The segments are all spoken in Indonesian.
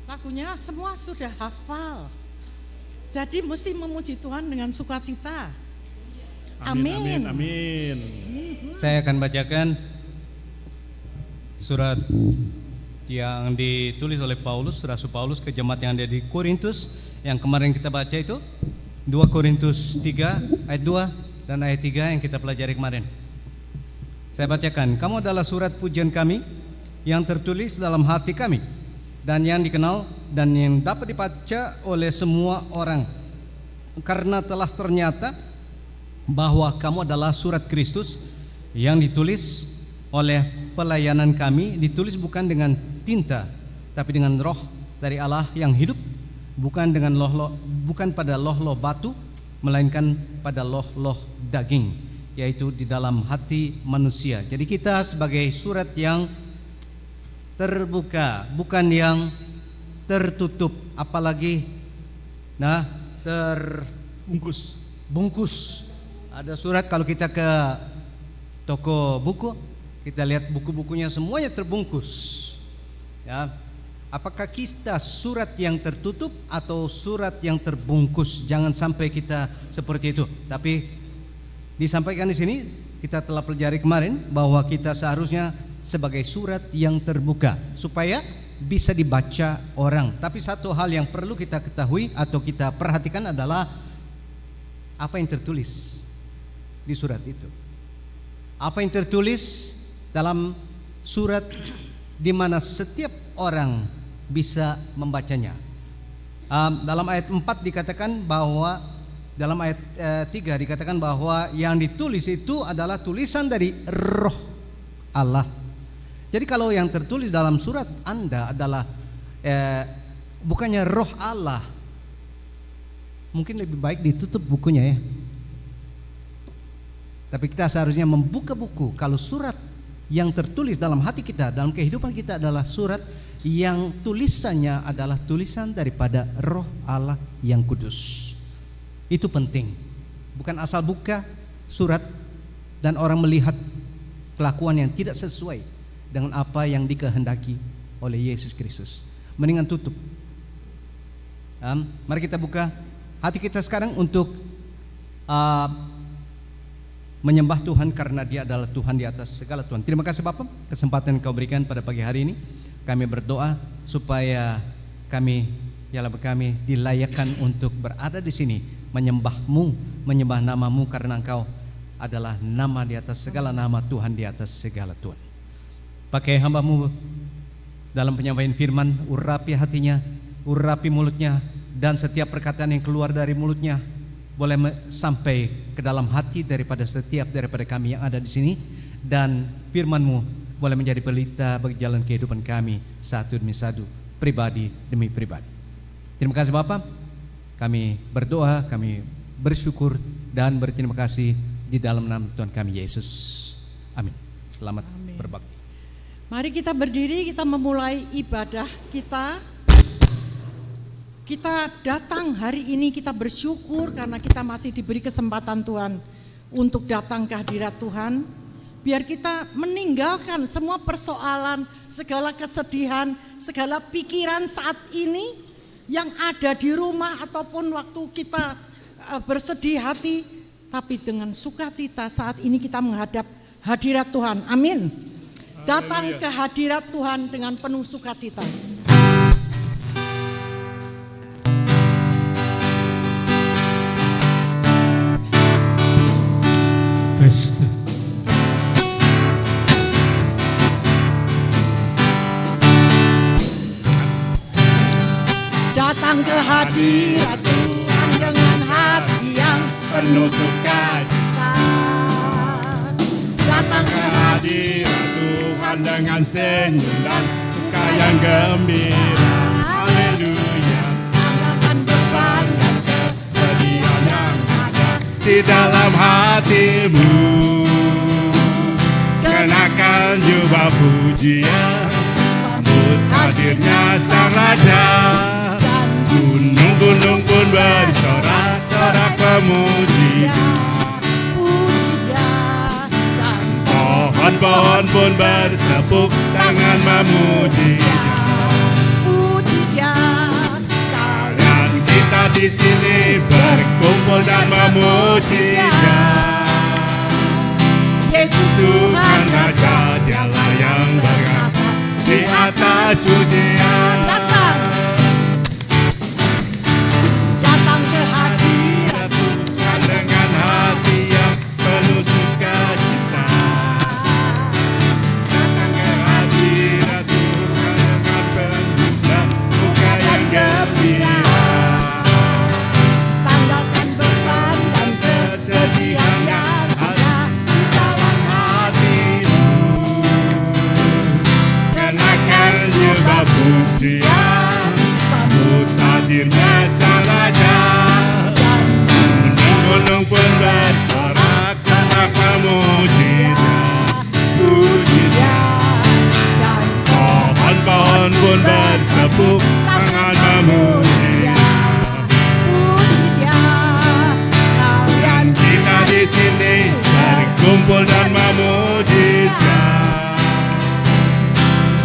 lagunya semua sudah hafal. Jadi mesti memuji Tuhan dengan sukacita. Amin. Amin. Saya akan bacakan surat yang ditulis oleh Paulus, Rasul Paulus ke jemaat yang ada di Korintus. Yang kemarin kita baca itu 2 Korintus 3 ayat 2 dan ayat 3 yang kita pelajari kemarin. Saya bacakan, kamu adalah surat pujian kami yang tertulis dalam hati kami dan yang dikenal dan yang dapat dibaca oleh semua orang, karena telah ternyata bahwa kamu adalah surat Kristus yang ditulis oleh pelayanan kami, ditulis bukan dengan tinta tapi dengan roh dari Allah yang hidup, bukan dengan bukan pada loh-loh batu, melainkan pada loh-loh daging, yaitu di dalam hati manusia. Jadi kita sebagai surat yang terbuka, bukan yang tertutup, apalagi terbungkus. Ada surat kalau kita ke toko buku, kita lihat buku-bukunya semuanya terbungkus. Ya, apakah kita surat yang tertutup atau surat yang terbungkus? Jangan sampai kita seperti itu. Tapi disampaikan di sini, kita telah pelajari kemarin bahwa kita seharusnya sebagai surat yang terbuka supaya bisa dibaca orang. Tapi satu hal yang perlu kita ketahui atau kita perhatikan adalah apa yang tertulis di surat itu. Apa yang tertulis dalam surat di mana setiap orang bisa membacanya. Dalam ayat 4 dikatakan bahwa, dalam ayat 3 dikatakan bahwa yang ditulis itu adalah tulisan dari Roh Allah. Jadi kalau yang tertulis dalam surat Anda adalah bukannya Roh Allah, mungkin lebih baik ditutup bukunya ya. Tapi kita seharusnya membuka buku. Kalau surat yang tertulis dalam hati kita, dalam kehidupan kita adalah surat yang tulisannya adalah tulisan daripada Roh Allah yang kudus. Itu penting. Bukan asal buka surat dan orang melihat kelakuan yang tidak sesuai dengan apa yang dikehendaki oleh Yesus Kristus. Mendingan tutup. Mari kita buka hati kita sekarang untuk menyembah Tuhan, karena Dia adalah Tuhan di atas segala Tuhan. Terima kasih Bapa, kesempatan yang Kau berikan pada pagi hari ini. Kami berdoa supaya kami dilayakkan untuk berada di sini, menyembah-Mu, menyembah nama-Mu, karena Engkau adalah nama di atas segala nama, Tuhan di atas segala Tuhan. Pakai hamba-Mu dalam penyampaian firman, urapi hatinya, urapi mulutnya, dan setiap perkataan yang keluar dari mulutnya boleh sampai ke dalam hati daripada kami yang ada di sini, dan firman-Mu boleh menjadi pelita bagi jalan kehidupan kami satu demi satu, pribadi demi pribadi. Terima kasih Bapa. Kami berdoa, kami bersyukur dan berterima kasih di dalam nama Tuhan kami Yesus. Amin. Selamat berbakti. Mari kita berdiri, kita memulai ibadah kita. Kita datang hari ini, kita bersyukur karena kita masih diberi kesempatan Tuhan untuk datang ke hadirat Tuhan. Biar kita meninggalkan semua persoalan, segala kesedihan, segala pikiran saat ini yang ada di rumah ataupun waktu kita bersedih hati, tapi dengan sukacita saat ini kita menghadap hadirat Tuhan. Amin. Datang ke hadirat Tuhan dengan penuh sukacita. Datang ke hadirat Tuhan dengan hati yang penuh sukacita. Datang ke hadirat Tuhan dengan senyum dan suka yang gembira. Haleluya. Angkatkan beban dan kesedihan yang ada di dalam hatimu. Kenakan jubah pujian, sambut hadirnya Sang Raja. Gunung-gunung pun bersorak-sorak pemujian. Pohon-pohon pun bertepuk tangan memuji Dia. di sini berkumpul dan memuji Dia. Yesus Tuhan Raja, Dialah yang berkata di atas pujian. Datang ke hadirat Tuhan dengan hati yang penuh sukacita. Datang ke hadirat Tuhan dengan penuh muka yang gembira. tanggalkan beban dan kesedihan yang ada di dalam hatimu. Kenakan jubah pujian, sambut hadirnya Sang Raja. Gunung-gunung pun bersorak-sorak memuji Dia. Puji Dia. dan Pohon-pohon pun bertepuk tangan memuji Dia. puji Dia sekalian Kita di sini berkumpul dan memuji Dia.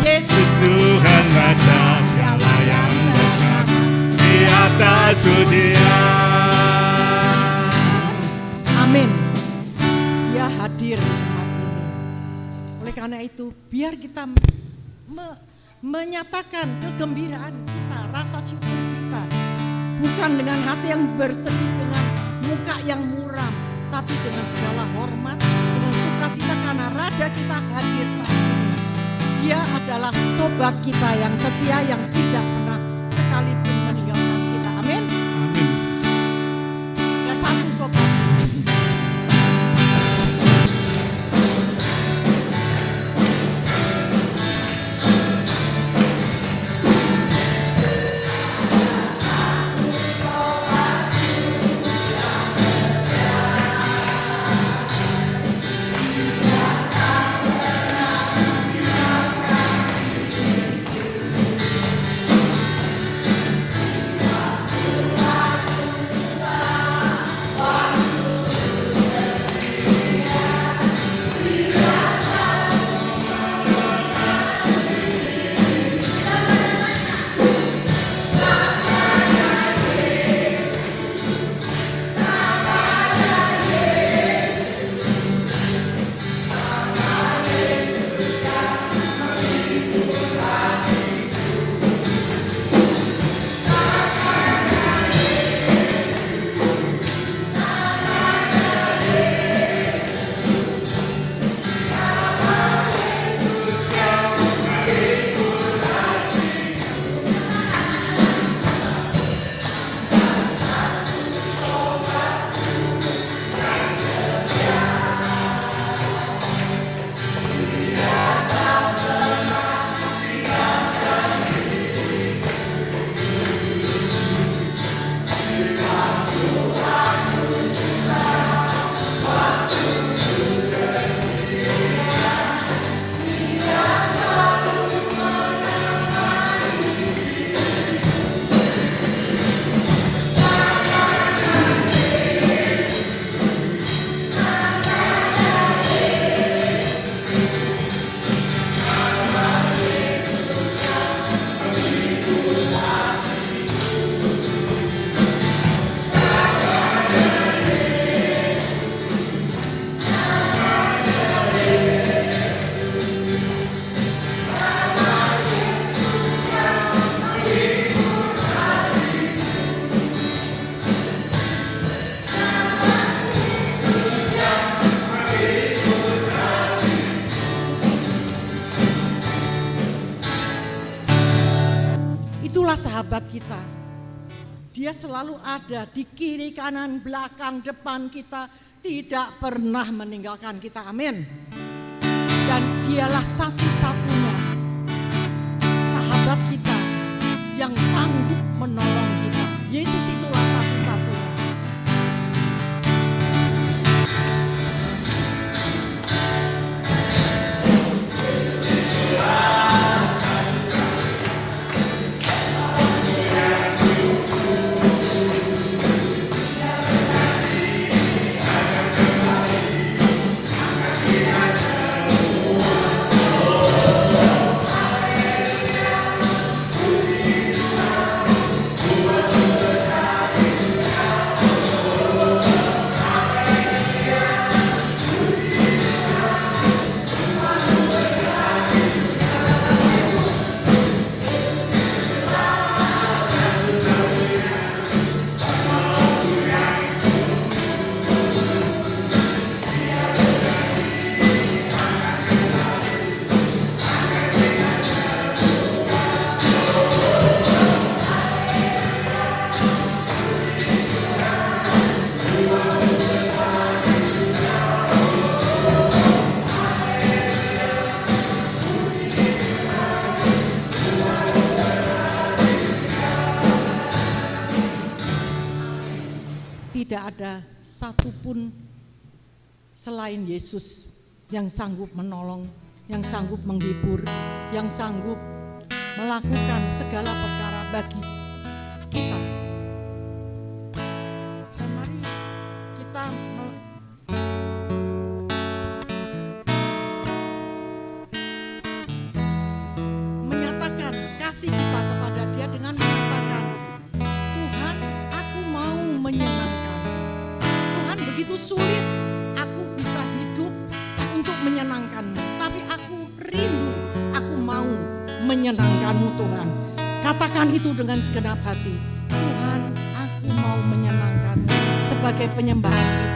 Yesus Tuhan Raja, Dialah yang berkata di atas pujian. Amin. Dia hadir di tempat ini. Oleh karena itu, biar kita menyatakan kegembiraan kita, rasa syukur kita, bukan dengan hati yang bersedih, dengan muka yang muram, tapi dengan segala hormat, dengan sukacita karena Raja kita hadir saat ini. Dia adalah sobat kita yang setia, yang tidak pernah sekalipun meninggalkan kita. Amin. Ada satu sobat. Itulah sahabat kita. Dia selalu ada di kiri, kanan, belakang, depan kita. Tidak pernah meninggalkan kita. Amin. Dan dialah satu-satunya sahabat kita yang sanggup menolong kita. Yesus itulah satu-satunya. tidak ada satupun selain Yesus yang sanggup menolong, yang sanggup menghibur, yang sanggup melakukan segala perkara bagi kita. Dan mari kita menyatakan kasih kita kepada Dia dengan mengatakan, Tuhan, aku mau menyenangkan. Tuhan, begitu sulit aku bisa hidup untuk menyenangkan-Mu, tapi aku rindu, aku mau menyenangkan-Mu Tuhan. Katakan itu dengan segenap hati. Tuhan, aku mau menyenangkan-Mu sebagai penyembahan kita.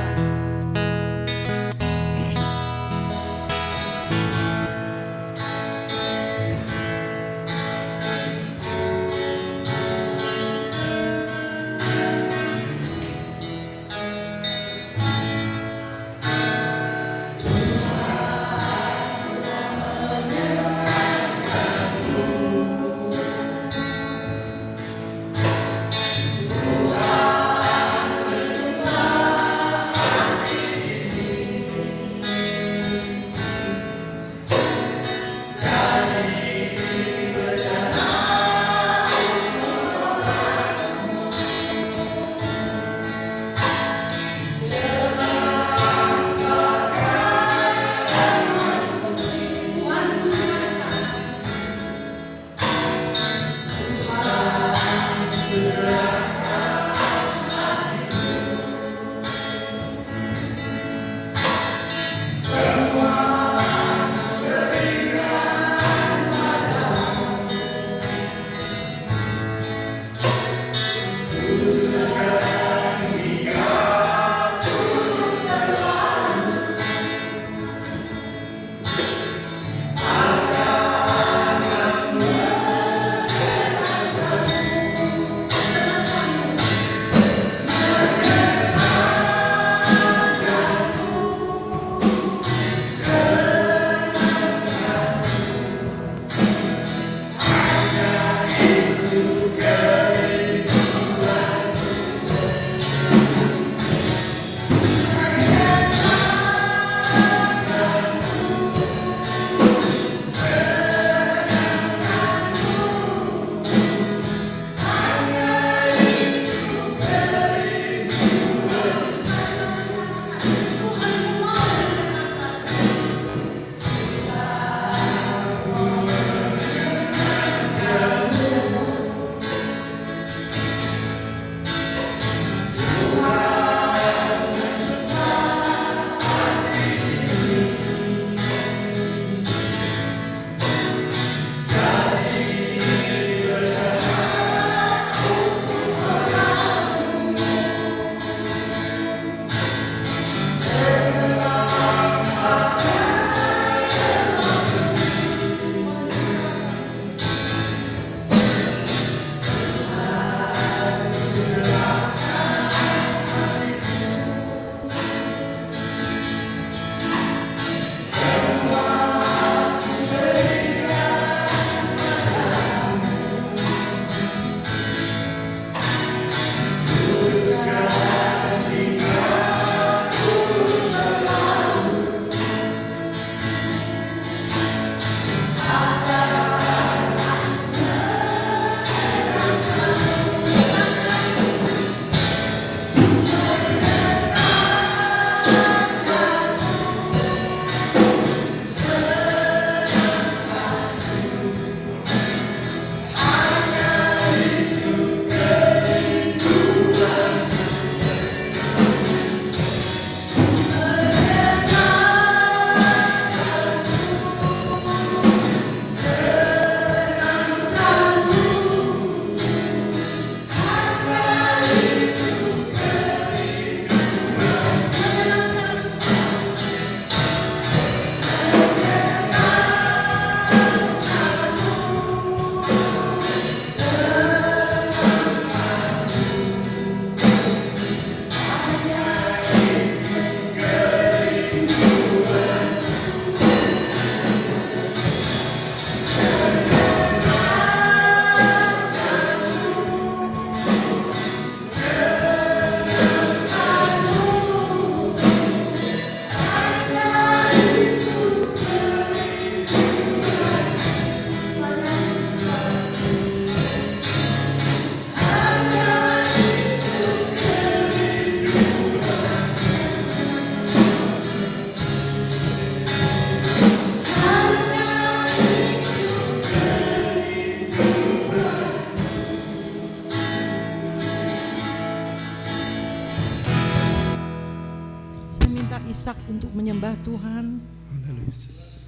mendesak untuk menyembah Tuhan. Haleluya Yesus.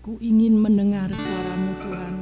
Ku ingin mendengar suara-Mu Tuhan.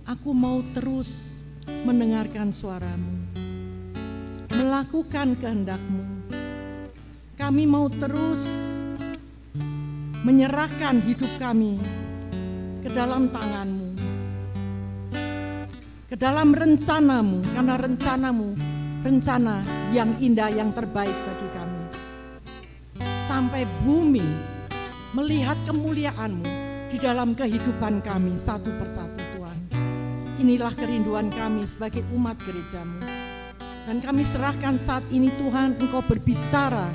Aku mau terus mendengarkan suara-Mu, melakukan kehendak-Mu. Kami mau terus menyerahkan hidup kami ke dalam tangan-Mu, ke dalam rencana-Mu, karena rencana-Mu, rencana yang indah, yang terbaik bagi kami. Sampai bumi melihat kemuliaan-Mu di dalam kehidupan kami satu persatu, Tuhan. Inilah kerinduan kami sebagai umat gereja-Mu. Dan kami serahkan saat ini Tuhan, Engkau berbicara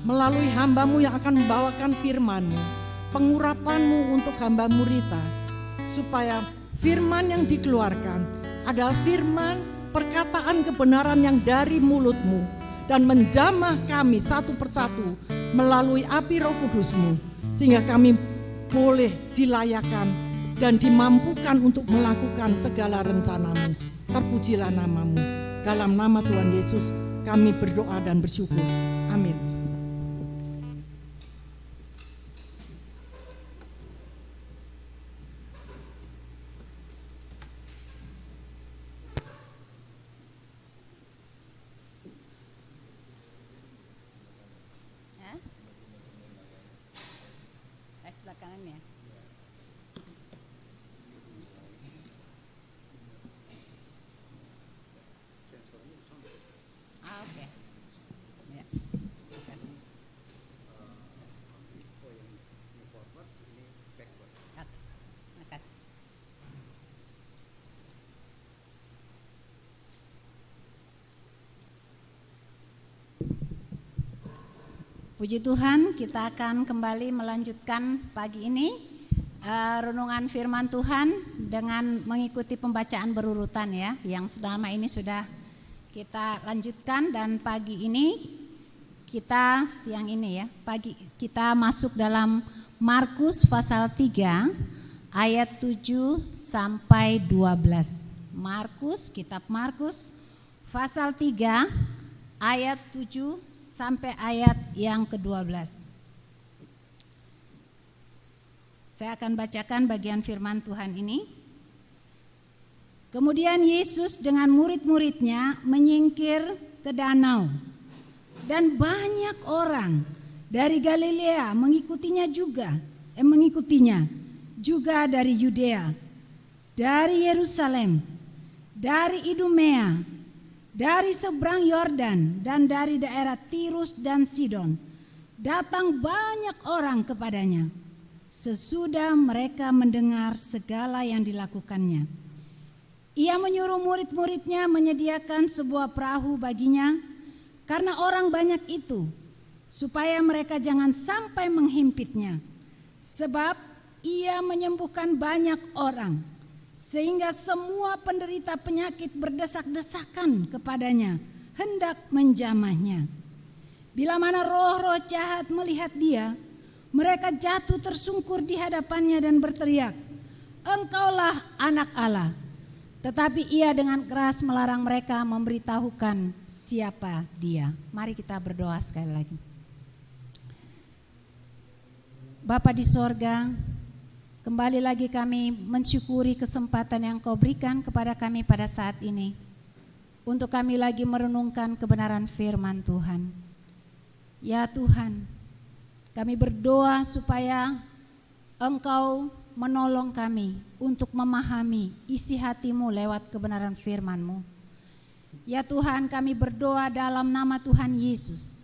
melalui hamba-Mu yang akan membawakan firman-Mu, pengurapan-Mu untuk hamba-Mu Rita, supaya firman yang dikeluarkan adalah firman perkataan kebenaran yang dari mulut-Mu dan menjamah kami satu persatu melalui api Roh Kudus-Mu, sehingga kami boleh dilayakan dan dimampukan untuk melakukan segala rencana-Mu. Terpujilah nama-Mu. Dalam nama Tuhan Yesus kami berdoa dan bersyukur. Amin. Sebelah kanan ya. Oke. Ya. Puji Tuhan, kita akan kembali melanjutkan pagi ini renungan firman Tuhan dengan mengikuti pembacaan berurutan ya, yang selama ini sudah kita lanjutkan, dan pagi ini kita siang ini ya, pagi kita masuk dalam Markus pasal 3 ayat 7 sampai 12. Kitab Markus pasal 3 ayat 7 sampai ayat yang ke-12. Saya akan bacakan bagian firman Tuhan ini. Kemudian Yesus dengan murid-muridnya menyingkir ke danau, dan banyak orang dari Galilea mengikutinya juga dari Yudea, dari Yerusalem, dari Idumea, dari seberang Yordan, dan dari daerah Tirus dan Sidon. Datang banyak orang kepadanya sesudah mereka mendengar segala yang dilakukannya. Ia menyuruh murid-muridnya menyediakan sebuah perahu baginya karena orang banyak itu, supaya mereka jangan sampai menghimpitnya. Sebab ia menyembuhkan banyak orang, sehingga semua penderita penyakit berdesak-desakan kepadanya, hendak menjamahnya. Bila mana roh-roh jahat melihat dia, mereka jatuh tersungkur di hadapannya dan berteriak, "Engkaulah Anak Allah." Tetapi ia dengan keras melarang mereka memberitahukan siapa dia. Mari kita berdoa sekali lagi. Bapa di sorga, kembali lagi kami mensyukuri kesempatan yang Kau berikan kepada kami pada saat ini, untuk kami lagi merenungkan kebenaran firman Tuhan. Ya Tuhan, kami berdoa supaya Engkau menolong kami untuk memahami isi hati-Mu lewat kebenaran firman-Mu. Ya Tuhan, kami berdoa dalam nama Tuhan Yesus,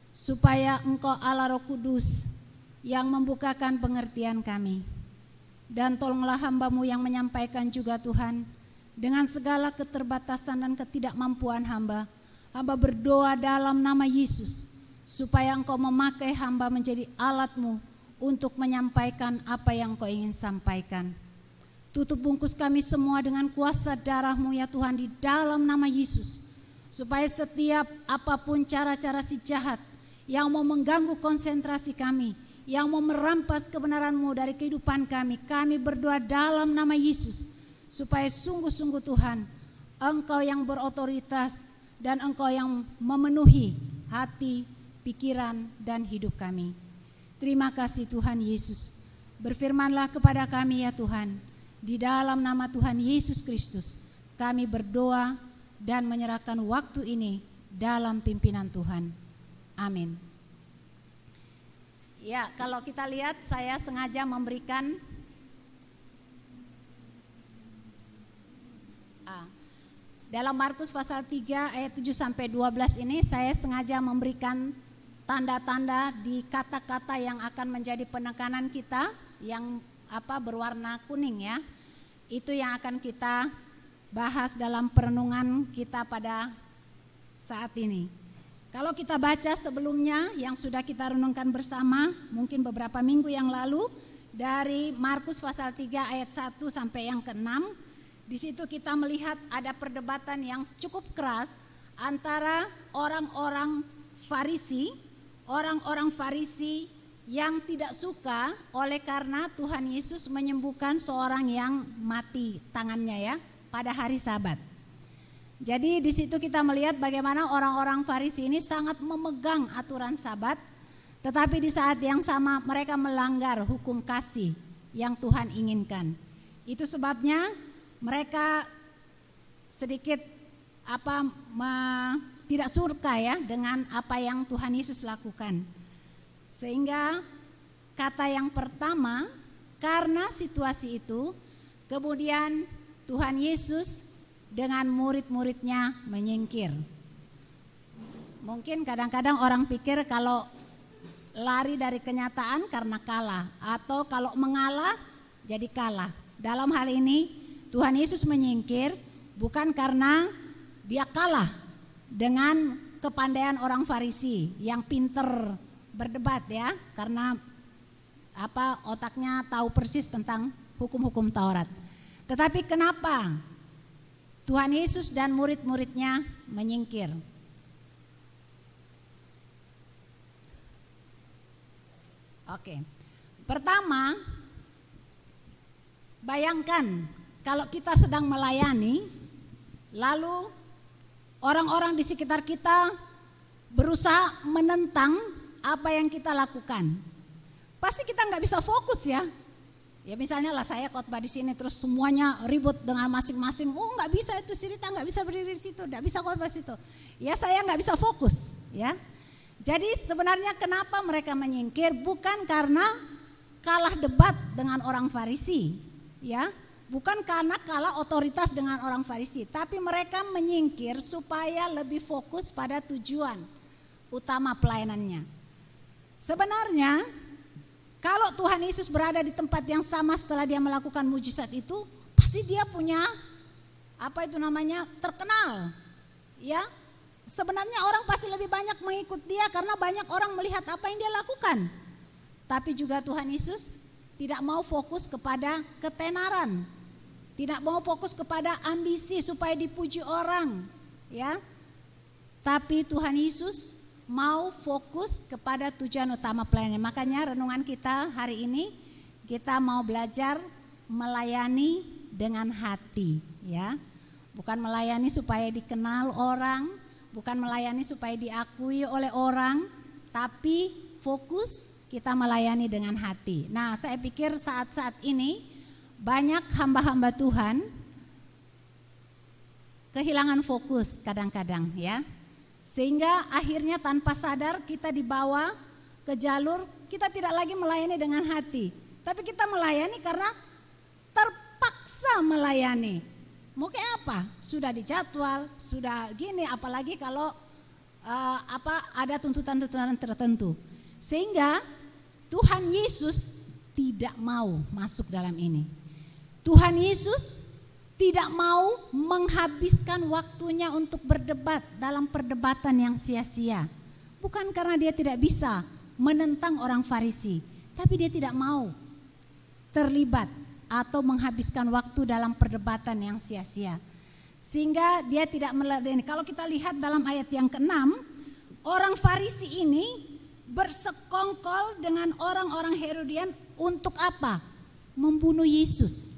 supaya Engkau Allah Roh Kudus yang membukakan pengertian kami. Dan tolonglah hamba-Mu yang menyampaikan juga Tuhan, dengan segala keterbatasan dan ketidakmampuan hamba berdoa dalam nama Yesus, supaya Engkau memakai hamba menjadi alat-Mu untuk menyampaikan apa yang Kau ingin sampaikan. Tutup bungkus kami semua dengan kuasa darah-Mu ya Tuhan, di dalam nama Yesus, supaya setiap apapun cara-cara si jahat yang mau mengganggu konsentrasi kami, yang mau merampas kebenaran-Mu dari kehidupan kami berdoa dalam nama Yesus, supaya sungguh-sungguh Tuhan, Engkau yang berotoritas dan Engkau yang memenuhi hati, pikiran, dan hidup kami. Terima kasih Tuhan Yesus. Berfirmanlah kepada kami ya Tuhan. Di dalam nama Tuhan Yesus Kristus kami berdoa dan menyerahkan waktu ini dalam pimpinan Tuhan. Amin. Ya, kalau kita lihat, saya sengaja memberikan dalam Markus pasal 3 ayat 7 sampai 12 ini, saya sengaja memberikan tanda-tanda di kata-kata yang akan menjadi penekanan kita, yang berwarna kuning ya. Itu yang akan kita bahas dalam perenungan kita pada saat ini. Kalau kita baca sebelumnya yang sudah kita renungkan bersama, mungkin beberapa minggu yang lalu, dari Markus pasal 3 ayat 1 sampai yang ke-6, di situ kita melihat ada perdebatan yang cukup keras antara orang-orang Farisi yang tidak suka oleh karena Tuhan Yesus menyembuhkan seorang yang mati tangannya ya pada hari Sabat. Jadi di situ kita melihat bagaimana orang-orang Farisi ini sangat memegang aturan Sabat, tetapi di saat yang sama mereka melanggar hukum kasih yang Tuhan inginkan. Itu sebabnya mereka sedikit tidak suka ya dengan apa yang Tuhan Yesus lakukan. Sehingga kata yang pertama, karena situasi itu, kemudian Tuhan Yesus dengan murid-muridnya menyingkir. Mungkin kadang-kadang orang pikir kalau lari dari kenyataan karena kalah, atau kalau mengalah jadi kalah. Dalam hal ini Tuhan Yesus menyingkir bukan karena dia kalah dengan kepandaian orang Farisi yang pinter berdebat ya, karena otaknya tahu persis tentang hukum-hukum Taurat. Tetapi kenapa Tuhan Yesus dan murid-muridnya menyingkir? Oke. Pertama, bayangkan kalau kita sedang melayani, lalu orang-orang di sekitar kita berusaha menentang apa yang kita lakukan. Pasti kita nggak bisa fokus ya. Ya misalnya lah saya khotbah di sini terus semuanya ribut dengan masing-masing. Oh nggak bisa itu cerita, nggak bisa berdiri di situ, nggak bisa khotbah di situ. Ya saya nggak bisa fokus ya. Jadi sebenarnya kenapa mereka menyingkir? Bukan karena kalah debat dengan orang Farisi, ya. Bukan karena kalah otoritas dengan orang Farisi, tapi mereka menyingkir supaya lebih fokus pada tujuan utama pelayanannya. Sebenarnya kalau Tuhan Yesus berada di tempat yang sama setelah dia melakukan mujizat itu, pasti dia punya terkenal, ya. Sebenarnya orang pasti lebih banyak mengikut dia karena banyak orang melihat apa yang dia lakukan. Tapi juga Tuhan Yesus tidak mau fokus kepada ketenaran, tidak mau fokus kepada ambisi supaya dipuji orang, ya. Tapi Tuhan Yesus mau fokus kepada tujuan utama pelayanan. Makanya renungan kita hari ini kita mau belajar melayani dengan hati, ya. Bukan melayani supaya dikenal orang, bukan melayani supaya diakui oleh orang, tapi fokus kita melayani dengan hati. Nah, saya pikir saat-saat ini banyak hamba-hamba Tuhan kehilangan fokus kadang-kadang ya. Sehingga akhirnya tanpa sadar kita dibawa ke jalur kita tidak lagi melayani dengan hati, tapi kita melayani karena terpaksa melayani. Mungkin apa? Sudah dijadwal, sudah gini, apalagi kalau ada tuntutan-tuntutan tertentu. Sehingga Tuhan Yesus tidak mau masuk dalam ini. Tuhan Yesus tidak mau menghabiskan waktunya untuk berdebat dalam perdebatan yang sia-sia. Bukan karena dia tidak bisa menentang orang Farisi, tapi dia tidak mau terlibat atau menghabiskan waktu dalam perdebatan yang sia-sia. Sehingga dia tidak meladeni. Kalau kita lihat dalam ayat yang ke-6, orang Farisi ini bersekongkol dengan orang-orang Herodian untuk apa? Membunuh Yesus.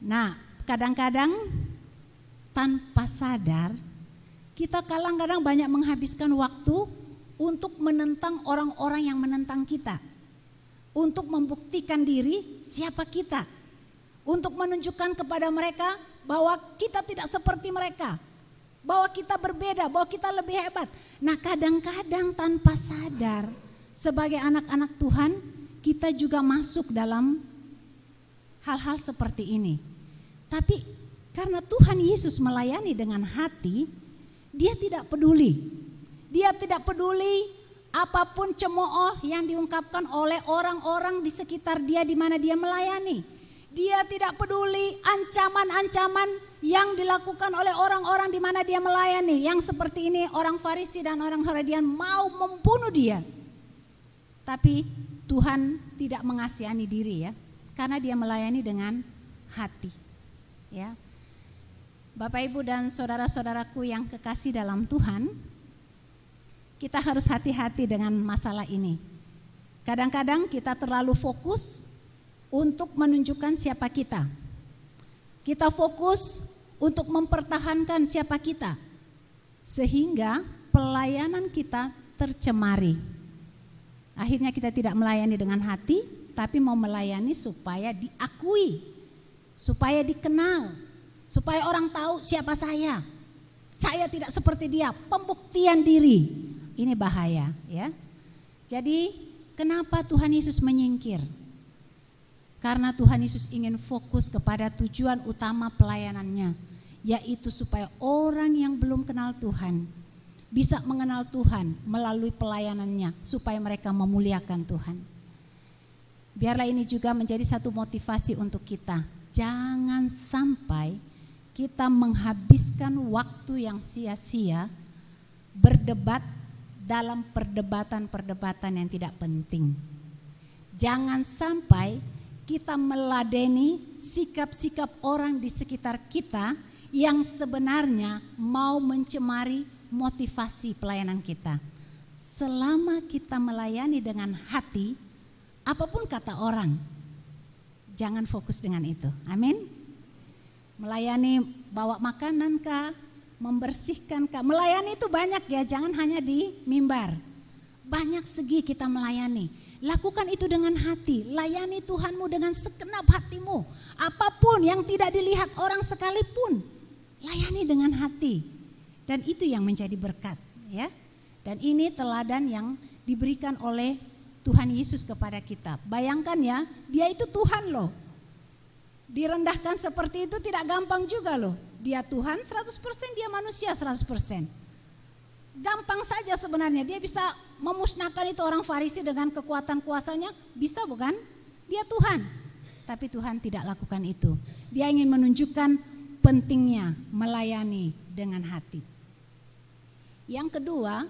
Nah, kadang-kadang tanpa sadar kita kadang-kadang banyak menghabiskan waktu untuk menentang orang-orang yang menentang kita. Untuk membuktikan diri siapa kita. Untuk menunjukkan kepada mereka bahwa kita tidak seperti mereka. Bahwa kita berbeda, bahwa kita lebih hebat. Nah, kadang-kadang tanpa sadar sebagai anak-anak Tuhan kita juga masuk dalam hal-hal seperti ini. Tapi karena Tuhan Yesus melayani dengan hati, dia tidak peduli. Dia tidak peduli apapun cemooh yang diungkapkan oleh orang-orang di sekitar dia di mana dia melayani. Dia tidak peduli ancaman-ancaman yang dilakukan oleh orang-orang di mana dia melayani. Yang seperti ini orang Farisi dan orang Herodian mau membunuh dia. Tapi Tuhan tidak mengasihani diri ya. Karena dia melayani dengan hati. Ya. Bapak Ibu dan saudara-saudaraku yang kekasih dalam Tuhan, kita harus hati-hati dengan masalah ini. Kadang-kadang kita terlalu fokus untuk menunjukkan siapa kita. Kita fokus untuk mempertahankan siapa kita. Sehingga pelayanan kita tercemari. Akhirnya kita tidak melayani dengan hati, tapi mau melayani supaya diakui, supaya dikenal, supaya orang tahu siapa saya. Saya tidak seperti dia, pembuktian diri. Ini bahaya ya. Jadi kenapa Tuhan Yesus menyingkir? Karena Tuhan Yesus ingin fokus kepada tujuan utama pelayanannya, yaitu supaya orang yang belum kenal Tuhan bisa mengenal Tuhan melalui pelayanannya, supaya mereka memuliakan Tuhan. Biarlah ini juga menjadi satu motivasi untuk kita. Jangan sampai kita menghabiskan waktu yang sia-sia berdebat dalam perdebatan-perdebatan yang tidak penting. Jangan sampai kita meladeni sikap-sikap orang di sekitar kita yang sebenarnya mau mencemari motivasi pelayanan kita. Selama kita melayani dengan hati, apapun kata orang, jangan fokus dengan itu. Amin. Melayani bawa makanan kah, membersihkan kah, melayani itu banyak ya, jangan hanya di mimbar. Banyak segi kita melayani. Lakukan itu dengan hati, layani Tuhanmu dengan segenap hatimu. Apapun yang tidak dilihat orang sekalipun, layani dengan hati. Dan itu yang menjadi berkat, ya. Dan ini teladan yang diberikan oleh Tuhan Yesus kepada kita. Bayangkan ya, dia itu Tuhan loh. Direndahkan seperti itu tidak gampang juga loh. Dia Tuhan 100%, dia manusia 100%. Gampang saja sebenarnya, dia bisa memusnahkan itu orang Farisi dengan kekuatan kuasanya, bisa bukan? Dia Tuhan. Tapi Tuhan tidak lakukan itu. Dia ingin menunjukkan pentingnya melayani dengan hati. Yang kedua,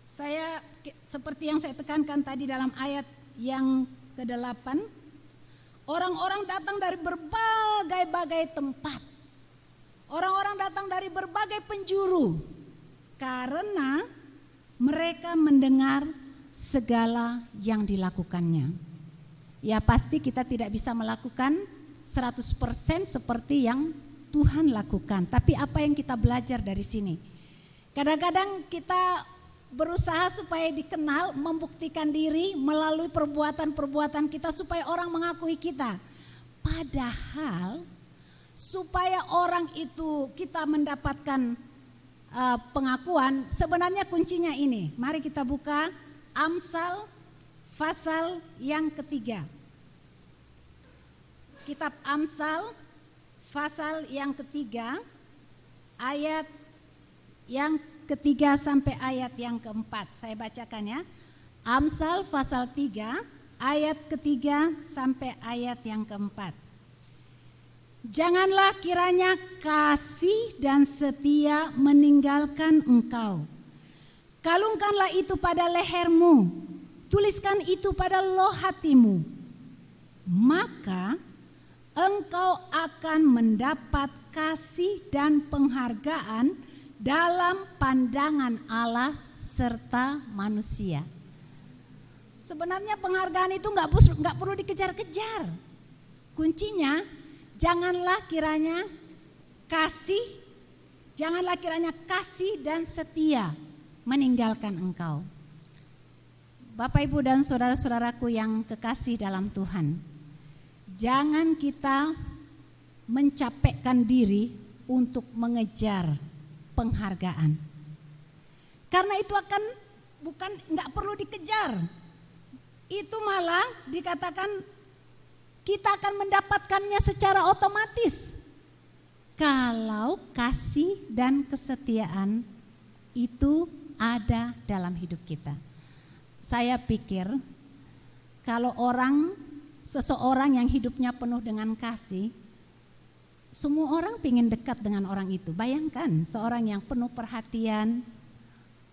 saya seperti yang saya tekankan tadi dalam ayat yang ke-8, orang-orang datang dari berbagai-bagai tempat. Orang-orang datang dari berbagai penjuru karena mereka mendengar segala yang dilakukannya. Ya pasti kita tidak bisa melakukan 100% seperti yang Tuhan lakukan. Tapi apa yang kita belajar dari sini? Kadang-kadang kita berusaha supaya dikenal, membuktikan diri melalui perbuatan-perbuatan kita supaya orang mengakui kita. Padahal supaya orang itu kita mendapatkan pengakuan, sebenarnya kuncinya ini. Mari kita buka Amsal pasal yang ketiga. Kitab Amsal pasal yang ketiga, ayat yang ketiga sampai ayat yang keempat. Saya bacakan ya. Amsal pasal 3 ayat ketiga sampai ayat yang keempat. Janganlah kiranya kasih dan setia meninggalkan engkau. Kalungkanlah itu pada lehermu, tuliskan itu pada loh hatimu. Maka engkau akan mendapat kasih dan penghargaan dalam pandangan Allah serta manusia. Sebenarnya penghargaan itu nggak perlu dikejar-kejar. Kuncinya janganlah kiranya kasih dan setia meninggalkan engkau. Bapak, Ibu dan saudara-saudaraku yang kekasih dalam Tuhan, jangan kita mencapekkan diri untuk mengejar penghargaan. Karena itu nggak perlu dikejar. Itu malah dikatakan kita akan mendapatkannya secara otomatis. Kalau kasih dan kesetiaan itu ada dalam hidup kita. Saya pikir kalau seseorang yang hidupnya penuh dengan kasih, semua orang ingin dekat dengan orang itu. Bayangkan seorang yang penuh perhatian,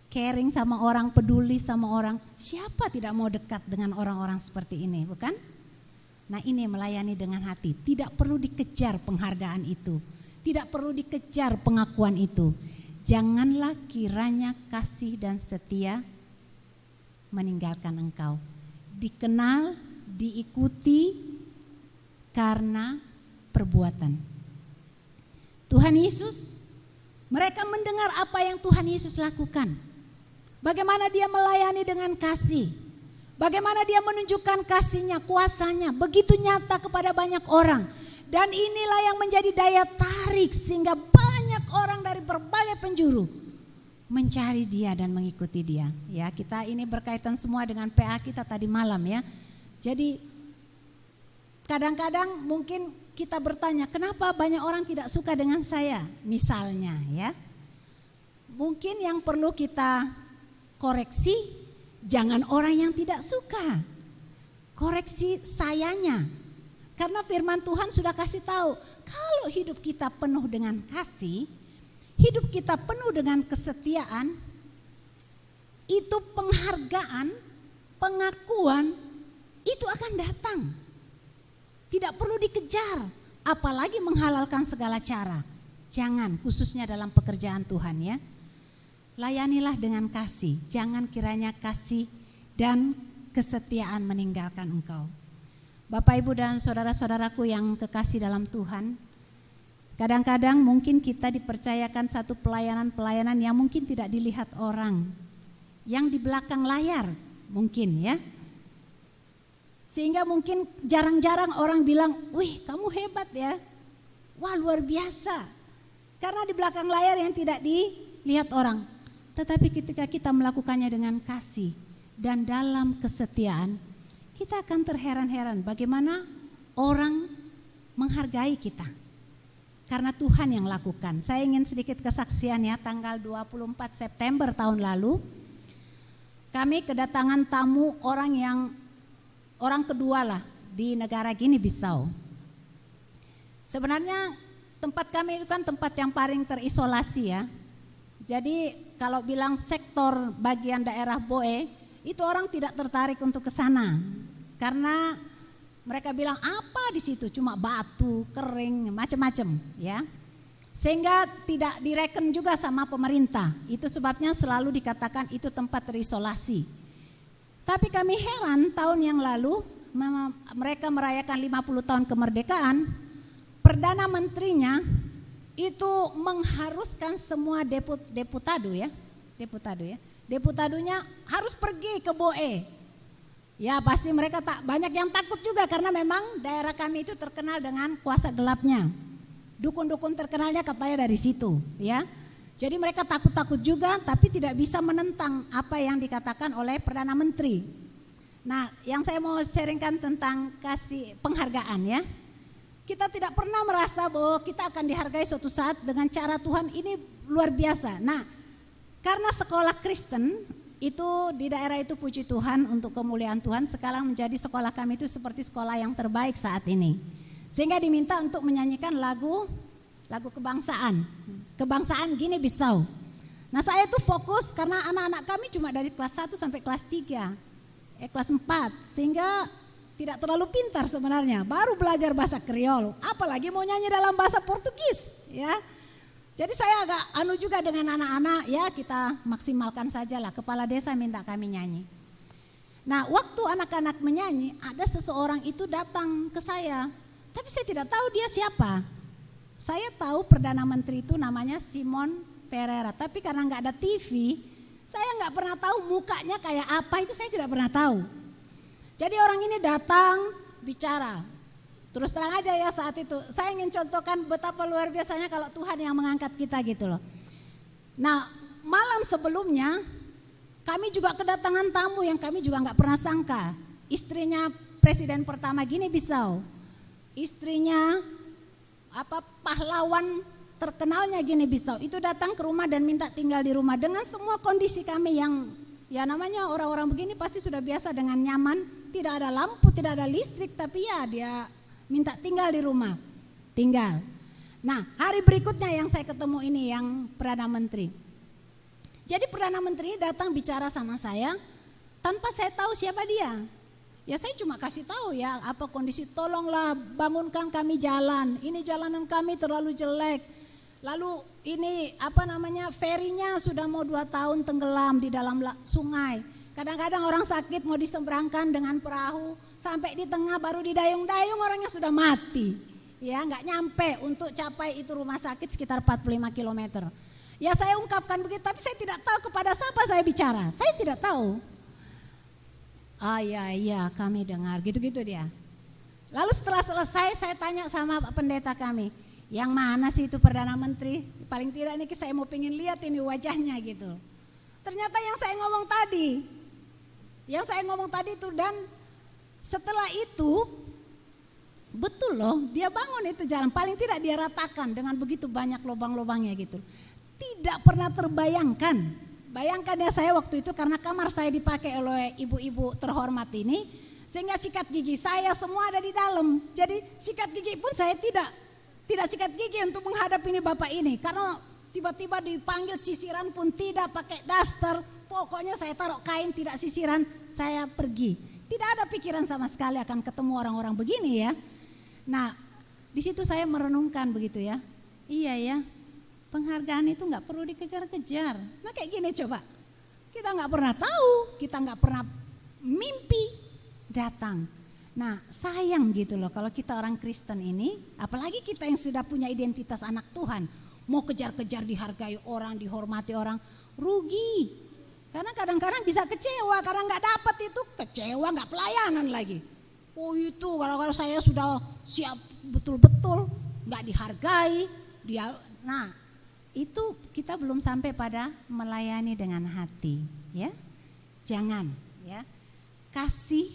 caring sama orang, peduli sama orang. Siapa tidak mau dekat dengan orang-orang seperti ini, bukan? Nah, ini melayani dengan hati. Tidak perlu dikejar penghargaan itu. Tidak perlu dikejar pengakuan itu. Janganlah kiranya kasih dan setia meninggalkan engkau. Dikenal, diikuti karena perbuatan. Tuhan Yesus, mereka mendengar apa yang Tuhan Yesus lakukan. Bagaimana dia melayani dengan kasih. Bagaimana dia menunjukkan kasihnya, kuasanya begitu nyata kepada banyak orang. Dan inilah yang menjadi daya tarik sehingga banyak orang dari berbagai penjuru mencari dia dan mengikuti dia. Ya, kita ini berkaitan semua dengan PA kita tadi malam ya. Jadi kadang-kadang mungkin kita bertanya, kenapa banyak orang tidak suka dengan saya? Misalnya ya. Mungkin yang perlu kita koreksi, jangan orang yang tidak suka. Koreksi sayanya. Karena firman Tuhan sudah kasih tahu, kalau hidup kita penuh dengan kasih, hidup kita penuh dengan kesetiaan, itu penghargaan, pengakuan itu akan datang. Tidak perlu dikejar, apalagi menghalalkan segala cara. Jangan, khususnya dalam pekerjaan Tuhan ya. Layanilah dengan kasih, jangan kiranya kasih dan kesetiaan meninggalkan engkau. Bapak, Ibu dan saudara-saudaraku yang kekasih dalam Tuhan, kadang-kadang mungkin kita dipercayakan satu pelayanan-pelayanan yang mungkin tidak dilihat orang, yang di belakang layar mungkin ya. Sehingga mungkin jarang-jarang orang bilang, wih kamu hebat ya, wah luar biasa. Karena di belakang layar yang tidak dilihat orang. Tetapi ketika kita melakukannya dengan kasih dan dalam kesetiaan, kita akan terheran-heran bagaimana orang menghargai kita. Karena Tuhan yang lakukan. Saya ingin sedikit kesaksian ya, tanggal 24 September tahun lalu, kami kedatangan tamu orang kedua lah di negara Guinea-Bissau. Sebenarnya tempat kami itu kan tempat yang paling terisolasi ya. Jadi kalau bilang sektor bagian daerah Boe, itu orang tidak tertarik untuk ke sana. Karena mereka bilang apa di situ, cuma batu, kering, macam-macam ya. Sehingga tidak direken juga sama pemerintah. Itu sebabnya selalu dikatakan itu tempat terisolasi. Tapi kami heran, tahun yang lalu mereka merayakan 50 tahun kemerdekaan, Perdana Menterinya itu mengharuskan semua deputadonya harus pergi ke Boe. Ya pasti mereka banyak yang takut juga karena memang daerah kami itu terkenal dengan kuasa gelapnya. Dukun-dukun terkenalnya katanya dari situ ya. Jadi mereka takut-takut juga tapi tidak bisa menentang apa yang dikatakan oleh Perdana Menteri. Nah yang saya mau sharingkan tentang kasih penghargaan ya. Kita tidak pernah merasa bahwa kita akan dihargai suatu saat dengan cara Tuhan ini luar biasa. Nah karena sekolah Kristen itu di daerah itu puji Tuhan untuk kemuliaan Tuhan sekarang menjadi sekolah kami itu seperti sekolah yang terbaik saat ini. Sehingga diminta untuk menyanyikan lagu kebangsaan Guinea-Bissau. Nah saya itu fokus karena anak-anak kami cuma dari kelas 1 sampai kelas 3, kelas 4 sehingga tidak terlalu pintar sebenarnya, baru belajar bahasa Kriol, apalagi mau nyanyi dalam bahasa Portugis ya. Jadi saya agak juga dengan anak-anak ya kita maksimalkan sajalah, kepala desa minta kami nyanyi. Nah waktu anak-anak menyanyi ada seseorang itu datang ke saya, tapi saya tidak tahu dia siapa. Saya tahu Perdana Menteri itu namanya Simon Pereira, tapi karena nggak ada TV, saya nggak pernah tahu mukanya kayak apa, itu saya tidak pernah tahu. Jadi orang ini datang bicara, terus terang aja ya saat itu, saya ingin contohkan betapa luar biasanya kalau Tuhan yang mengangkat kita gitu loh. Nah malam sebelumnya kami juga kedatangan tamu yang kami juga nggak pernah sangka, istrinya Presiden pertama Guinea-Bissau, istrinya pahlawan terkenalnya Guinea-Bissau itu datang ke rumah dan minta tinggal di rumah dengan semua kondisi kami yang ya namanya orang-orang begini pasti sudah biasa dengan nyaman. Tidak ada lampu, tidak ada listrik, tapi ya dia minta tinggal di rumah. Tinggal. Nah hari berikutnya yang saya ketemu ini yang Perdana Menteri. Jadi Perdana Menteri datang bicara sama saya tanpa saya tahu siapa dia. Ya saya cuma kasih tahu ya apa kondisi, tolonglah bangunkan kami jalan. Ini jalanan kami terlalu jelek. Lalu ini ferinya sudah mau 2 tahun tenggelam di dalam sungai. Kadang-kadang orang sakit mau diseberangkan dengan perahu, sampai di tengah baru didayung-dayung orangnya sudah mati. Ya nggak nyampe untuk capai itu rumah sakit sekitar 45 km. Ya saya ungkapkan begitu, tapi saya tidak tahu kepada siapa saya bicara. Saya tidak tahu. Iya kami dengar, gitu-gitu dia. Lalu setelah selesai saya tanya sama pendeta kami, yang mana sih itu Perdana Menteri? Paling tidak ini saya mau pengen lihat ini wajahnya gitu. Ternyata yang saya ngomong tadi itu, dan setelah itu betul loh dia bangun itu jalan, paling tidak dia ratakan dengan begitu banyak lubang-lubangnya gitu. Tidak pernah terbayangkan, bayangkan ya saya waktu itu karena kamar saya dipakai oleh ibu-ibu terhormat ini, sehingga sikat gigi saya semua ada di dalam. Jadi sikat gigi pun saya tidak sikat gigi untuk menghadap ini bapak ini, karena tiba-tiba dipanggil sisiran pun tidak, pakai daster, pokoknya saya taruh kain tidak sisiran, saya pergi. Tidak ada pikiran sama sekali akan ketemu orang-orang begini ya. Nah, di situ saya merenungkan begitu ya. Iya ya, penghargaan itu nggak perlu dikejar-kejar. Nah kayak gini coba, kita nggak pernah tahu, kita nggak pernah mimpi datang. Nah sayang gitu loh kalau kita orang Kristen ini, apalagi kita yang sudah punya identitas anak Tuhan, mau kejar-kejar dihargai orang, dihormati orang, rugi. Karena kadang-kadang bisa kecewa karena nggak dapat itu, kecewa nggak pelayanan lagi. Oh itu kalau saya sudah siap betul-betul nggak dihargai, nah itu kita belum sampai pada melayani dengan hati, ya. Jangan, ya. Kasih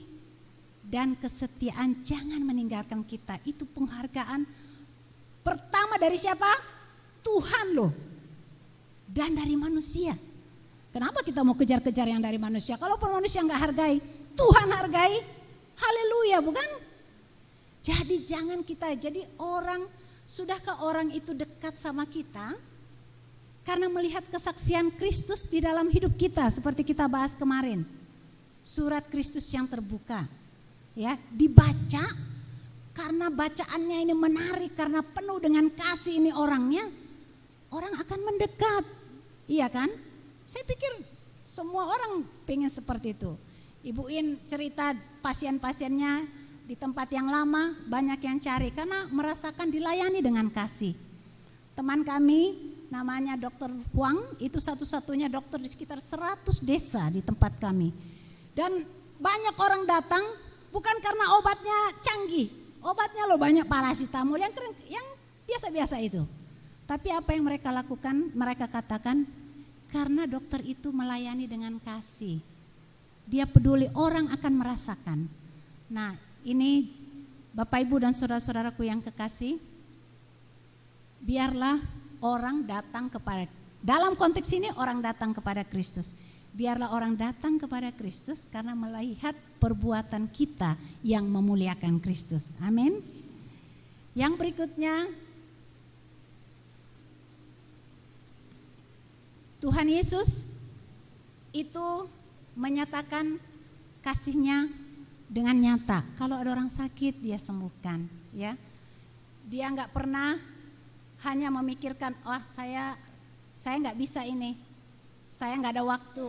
dan kesetiaan jangan meninggalkan kita. Itu penghargaan pertama dari siapa? Tuhan loh. Dan dari manusia. Kenapa kita mau kejar-kejar yang dari manusia? Kalaupun manusia nggak hargai, Tuhan hargai. Haleluya, bukan? Jadi jangan kita jadi orang, sudahkah orang itu dekat sama kita? Karena melihat kesaksian Kristus di dalam hidup kita seperti kita bahas kemarin. Surat Kristus yang terbuka. Ya, dibaca karena bacaannya ini menarik, karena penuh dengan kasih ini orangnya, orang akan mendekat. Iya kan? Saya pikir semua orang pengen seperti itu. Ibu In cerita pasien-pasiennya di tempat yang lama banyak yang cari karena merasakan dilayani dengan kasih. Teman kami namanya Dr. Huang, itu satu-satunya dokter di sekitar 100 desa di tempat kami. Dan banyak orang datang bukan karena obatnya canggih, obatnya loh banyak paracetamol yang biasa-biasa itu. Tapi apa yang mereka lakukan, mereka katakan karena dokter itu melayani dengan kasih. Dia peduli orang akan merasakan. Nah ini Bapak Ibu dan saudara-saudaraku yang kekasih, biarlah orang datang kepada, dalam konteks ini orang datang kepada Kristus. Biarlah orang datang kepada Kristus karena melihat perbuatan kita yang memuliakan Kristus. Amin. Yang berikutnya, Tuhan Yesus itu menyatakan kasih-Nya dengan nyata. Kalau ada orang sakit dia sembuhkan, ya. Dia nggak pernah hanya memikirkan, oh saya nggak bisa ini, saya nggak ada waktu,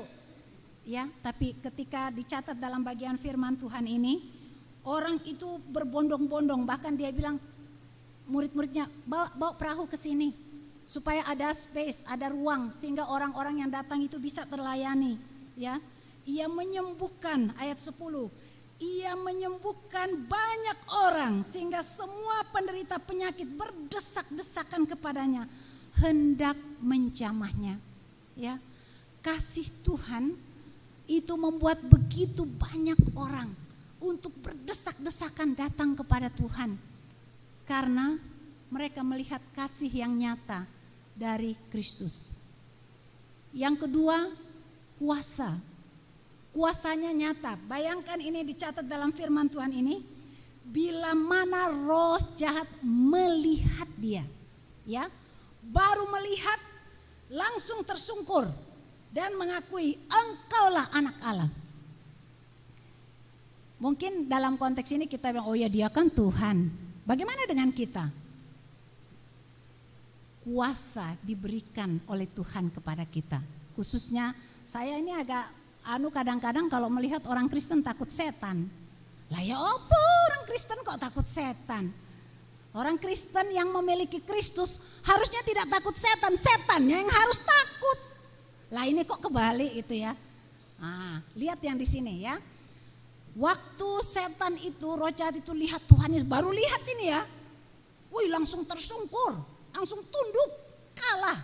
ya. Tapi ketika dicatat dalam bagian firman Tuhan ini, orang itu berbondong-bondong, bahkan dia bilang murid-muridnya bawa perahu ke sini supaya ada space, ada ruang sehingga orang-orang yang datang itu bisa terlayani, ya. Ia menyembuhkan, ayat 10. Ia menyembuhkan banyak orang sehingga semua penderita penyakit berdesak-desakan kepadanya, hendak menjamahnya. Ya, kasih Tuhan itu membuat begitu banyak orang untuk berdesak-desakan datang kepada Tuhan karena mereka melihat kasih yang nyata dari Kristus. Yang kedua, kuasa. Kuasanya nyata. Bayangkan ini dicatat dalam firman Tuhan ini, bila mana roh jahat melihat dia, ya, baru melihat langsung tersungkur dan mengakui engkaulah anak Allah. Mungkin dalam konteks ini kita bilang, oh ya dia kan Tuhan. Bagaimana dengan kita? Kuasa diberikan oleh Tuhan kepada kita. Khususnya saya ini agak kadang-kadang kalau melihat orang Kristen takut setan. Lah ya apa orang Kristen kok takut setan? Orang Kristen yang memiliki Kristus harusnya tidak takut setan, setannya yang harus takut. Lah ini kok kebalik itu ya. Lihat yang di sini ya. Waktu setan itu, roh jahat itu lihat Tuhan Yesus, baru lihat ini ya. Wih langsung tersungkur, langsung tunduk, kalah.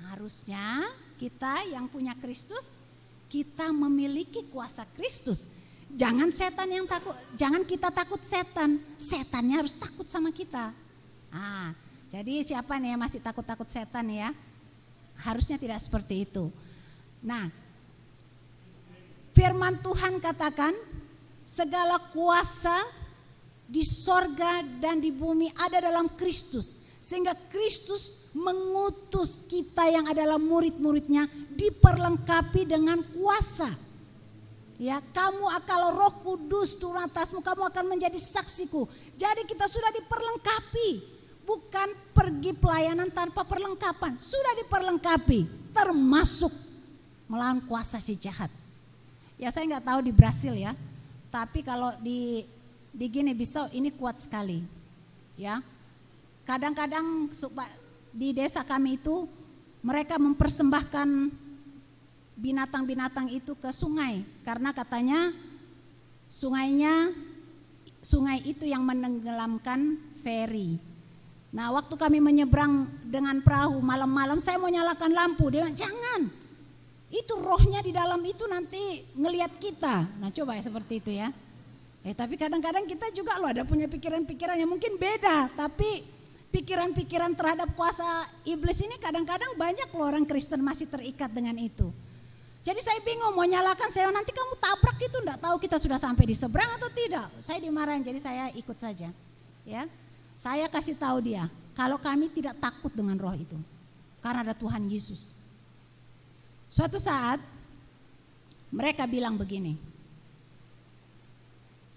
Harusnya kita yang punya Kristus, kita memiliki kuasa Kristus. Jangan setan yang takut, jangan kita takut setan. Setannya harus takut sama kita. Jadi siapa nih yang masih takut-takut setan ya? Harusnya tidak seperti itu. Nah, firman Tuhan katakan segala kuasa di sorga dan di bumi ada dalam Kristus. Sehingga Kristus mengutus kita yang adalah murid-muridnya diperlengkapi dengan kuasa. Ya, kamu kalau Roh Kudus turun atasmu, kamu akan menjadi saksiku. Jadi kita sudah diperlengkapi, bukan pergi pelayanan tanpa perlengkapan. Sudah diperlengkapi, termasuk melawan kuasa si jahat. Ya saya nggak tahu di Brasil ya, tapi kalau di Guinea-Bissau ini kuat sekali. Ya, kadang-kadang di desa kami itu mereka mempersembahkan binatang-binatang itu ke sungai karena katanya sungai itu yang menenggelamkan feri. Nah, waktu kami menyeberang dengan perahu malam-malam, saya mau nyalakan lampu, dia bilang jangan, itu rohnya di dalam itu nanti ngelihat kita. Nah, coba ya seperti itu ya. Tapi kadang-kadang kita juga loh ada punya pikiran-pikiran yang mungkin beda, tapi pikiran-pikiran terhadap kuasa iblis ini kadang-kadang banyak loh orang Kristen masih terikat dengan itu. Jadi saya bingung mau nyalakan, saya nanti kamu tabrak itu, enggak tahu kita sudah sampai di seberang atau tidak. Saya dimarahin, jadi saya ikut saja. Ya, saya kasih tahu dia, kalau kami tidak takut dengan roh itu, karena ada Tuhan Yesus. Suatu saat mereka bilang begini,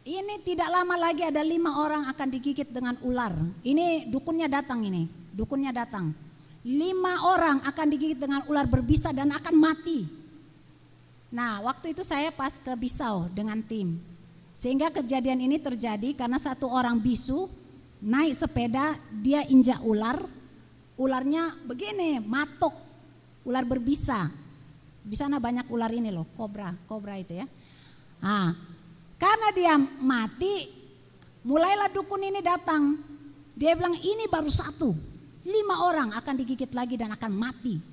ini tidak lama lagi ada 5 orang akan digigit dengan ular. Ini dukunnya datang dukunnya datang. 5 orang akan digigit dengan ular berbisa dan akan mati. Nah, waktu itu saya pas ke Bissau dengan tim. Sehingga kejadian ini terjadi karena satu orang bisu naik sepeda, dia injak ular. Ularnya begini, matok. Ular berbisa. Di sana banyak ular ini loh, kobra itu ya. Nah, karena dia mati, mulailah dukun ini datang. Dia bilang ini baru 1, 5 orang akan digigit lagi dan akan mati.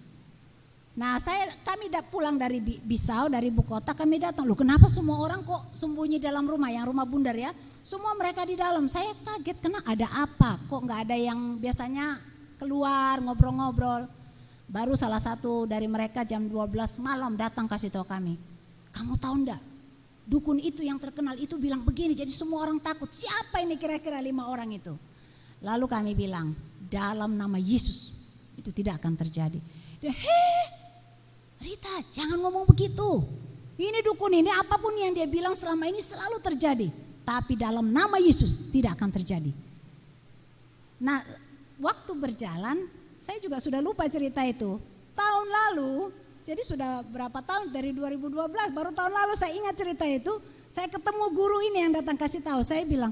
Nah, kami pulang dari Bissau, dari ibu kota, kami datang. Loh, kenapa semua orang kok sembunyi dalam rumah, yang rumah bundar ya? Semua mereka di dalam. Saya kaget, karena ada apa? Kok nggak ada yang biasanya keluar ngobrol-ngobrol? Baru salah satu dari mereka jam 12 malam datang kasih tahu kami. Kamu tahu enggak? Dukun itu yang terkenal itu bilang begini, jadi semua orang takut. Siapa ini kira-kira 5 orang itu? Lalu kami bilang, dalam nama Yesus itu tidak akan terjadi. Dia, Rita, jangan ngomong begitu. Ini dukun ini apapun yang dia bilang selama ini selalu terjadi. Tapi dalam nama Yesus tidak akan terjadi. Nah, waktu berjalan, saya juga sudah lupa cerita itu. Tahun lalu, jadi sudah berapa tahun, dari 2012, baru tahun lalu saya ingat cerita itu. Saya ketemu guru ini yang datang kasih tahu. Saya bilang,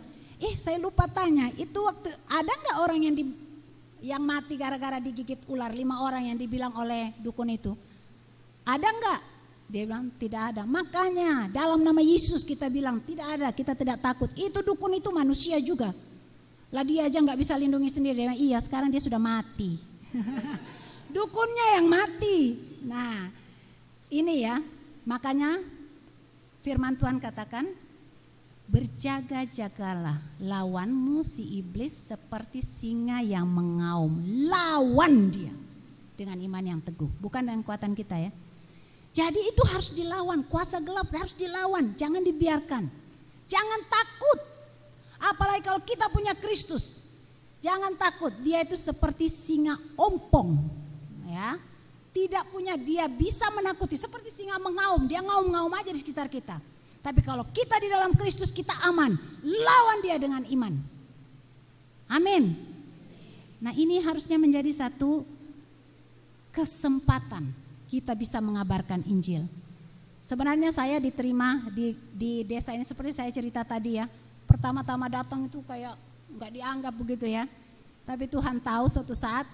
saya lupa tanya, itu waktu ada nggak orang yang mati gara-gara digigit ular, 5 orang yang dibilang oleh dukun itu? Ada nggak? Dia bilang tidak ada. Makanya dalam nama Yesus kita bilang tidak ada, kita tidak takut. Itu dukun itu manusia juga. Lah dia aja nggak bisa lindungi sendiri. Dia bilang, iya sekarang dia sudah mati. Dukunnya yang mati. Nah ini ya, makanya firman Tuhan katakan, berjaga-jagalah, lawanmu si iblis seperti singa yang mengaum. Lawan dia dengan iman yang teguh, bukan dengan kekuatan kita ya. Jadi itu harus dilawan, kuasa gelap harus dilawan, jangan dibiarkan. Jangan takut, apalagi kalau kita punya Kristus. Jangan takut, dia itu seperti singa ompong ya. Tidak punya, dia bisa menakuti, seperti singa mengaum, dia ngaum-ngaum aja di sekitar kita. Tapi kalau kita di dalam Kristus kita aman, lawan dia dengan iman. Amin. Nah ini harusnya menjadi satu kesempatan kita bisa mengabarkan Injil. Sebenarnya saya diterima di desa ini seperti saya cerita tadi ya. Pertama-tama datang itu kayak nggak dianggap begitu ya. Tapi Tuhan tahu suatu saat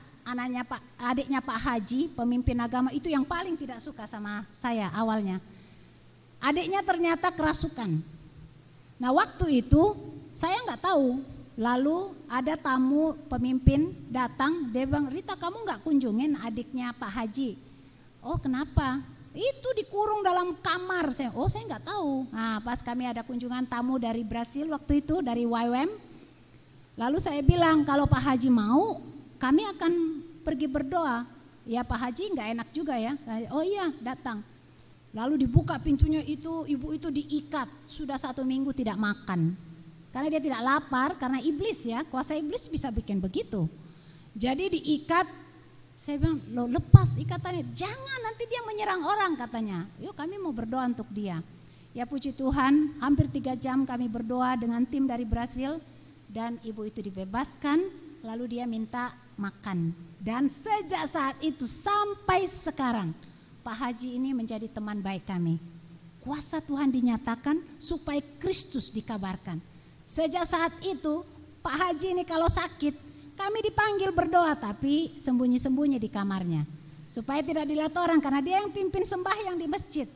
adiknya Pak Haji, pemimpin agama itu yang paling tidak suka sama saya awalnya. Adiknya ternyata kerasukan. Nah waktu itu saya nggak tahu. Lalu ada tamu pemimpin datang, dia bilang, Rita kamu nggak kunjungin adiknya Pak Haji? Oh kenapa? Itu dikurung dalam kamar. Saya nggak tahu. Nah pas kami ada kunjungan tamu dari Brasil waktu itu, dari YWAM. Lalu saya bilang kalau Pak Haji mau, kami akan pergi berdoa. Ya Pak Haji nggak enak juga ya. Oh iya datang. Lalu dibuka pintunya itu, ibu itu diikat. Sudah 1 minggu tidak makan. Karena dia tidak lapar, karena iblis ya, kuasa iblis bisa bikin begitu. Jadi diikat, saya bilang, lo lepas ikatannya, jangan nanti dia menyerang orang katanya. Yuk kami mau berdoa untuk dia. Ya puji Tuhan, hampir 3 jam kami berdoa dengan tim dari Brasil dan ibu itu dibebaskan, lalu dia minta makan. Dan sejak saat itu sampai sekarang, Pak Haji ini menjadi teman baik kami. Kuasa Tuhan dinyatakan supaya Kristus dikabarkan. Sejak saat itu, Pak Haji ini kalau sakit, kami dipanggil berdoa tapi sembunyi-sembunyi di kamarnya. Supaya tidak dilihat orang karena dia yang pimpin sembahyang di masjid.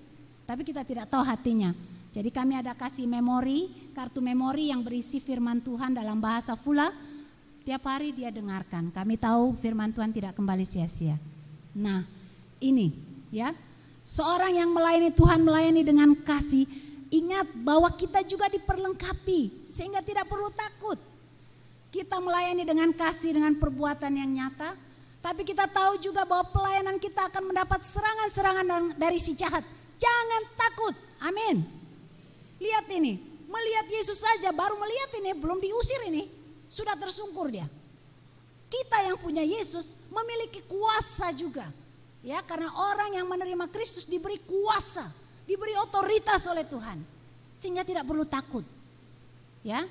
Tapi kita tidak tahu hatinya. Jadi kami ada kasih memori, kartu memori yang berisi firman Tuhan dalam bahasa Fula. Tiap hari dia dengarkan. Kami tahu firman Tuhan tidak kembali sia-sia. Nah, ini ya. Seorang yang melayani Tuhan melayani dengan kasih. Ingat bahwa kita juga diperlengkapi sehingga tidak perlu takut. Kita melayani dengan kasih, dengan perbuatan yang nyata. Tapi kita tahu juga bahwa pelayanan kita akan mendapat serangan-serangan dari si jahat. Jangan takut, amin. Lihat ini, melihat Yesus saja, baru melihat ini, belum diusir ini, sudah tersungkur dia. Kita yang punya Yesus memiliki kuasa juga. Ya, karena orang yang menerima Kristus diberi kuasa, diberi otoritas oleh Tuhan. Sehingga tidak perlu takut. Ya.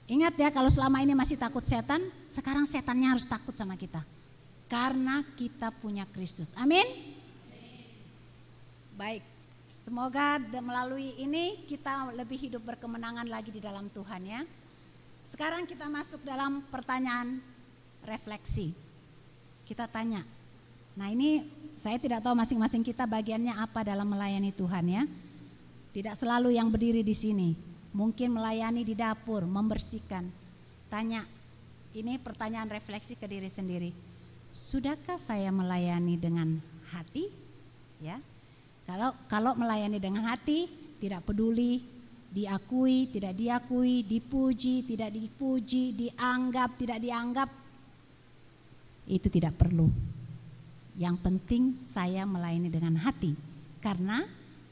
Ingat ya, kalau selama ini masih takut setan, sekarang setannya harus takut sama kita. Karena kita punya Kristus. Amin. Baik. Semoga melalui ini kita lebih hidup berkemenangan lagi di dalam Tuhan ya. Sekarang kita masuk dalam pertanyaan refleksi. Kita tanya. Nah ini saya tidak tahu masing-masing kita bagiannya apa dalam melayani Tuhan ya. Tidak selalu yang berdiri di sini. Mungkin melayani di dapur, membersihkan. Tanya, ini pertanyaan refleksi ke diri sendiri. Sudahkah saya melayani dengan hati? Ya. Kalau melayani dengan hati, tidak peduli diakui, tidak diakui, dipuji, tidak dipuji, dianggap, tidak dianggap, itu tidak perlu. Yang penting saya melayani dengan hati, karena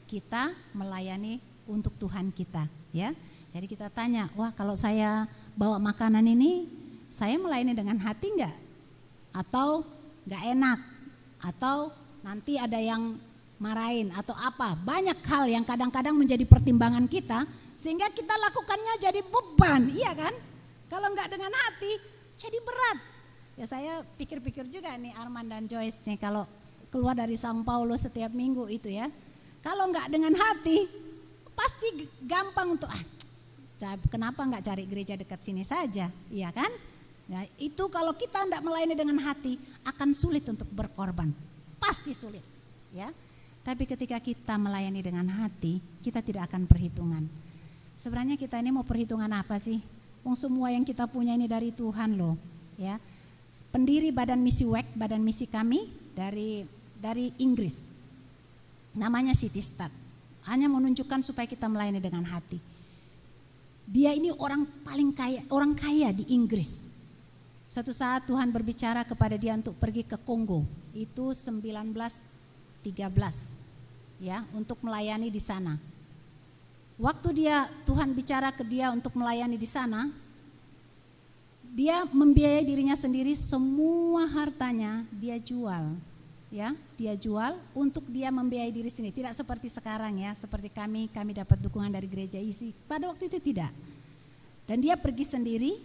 kita melayani untuk Tuhan kita, ya. Jadi kita tanya, wah kalau saya bawa makanan ini, saya melayani dengan hati enggak? Atau enggak enak? Atau nanti ada yang marahin atau apa, banyak hal yang kadang-kadang menjadi pertimbangan kita sehingga kita lakukannya jadi beban, iya kan? Kalau enggak dengan hati jadi berat. Ya saya pikir-pikir juga nih Arman dan Joyce nih kalau keluar dari São Paulo setiap minggu itu ya. Kalau enggak dengan hati pasti gampang untuk kenapa enggak cari gereja dekat sini saja, iya kan? Nah itu kalau kita enggak melayani dengan hati akan sulit untuk berkorban, pasti sulit ya. Tapi ketika kita melayani dengan hati, kita tidak akan perhitungan. Sebenarnya kita ini mau perhitungan apa sih? Semua yang kita punya ini dari Tuhan loh. Ya, pendiri badan misi WEC, badan misi kami dari Inggris. Namanya Citystad. Hanya menunjukkan supaya kita melayani dengan hati. Dia ini orang paling kaya, orang kaya di Inggris. Suatu saat Tuhan berbicara kepada dia untuk pergi ke Kongo. Itu 1913 ya, untuk melayani di sana. Waktu Tuhan bicara ke dia untuk melayani di sana, dia membiayai dirinya sendiri, semua hartanya dia jual. Ya, dia jual untuk dia membiayai diri sendiri. Tidak seperti sekarang ya, seperti kami dapat dukungan dari gereja isi. Pada waktu itu tidak. Dan dia pergi sendiri,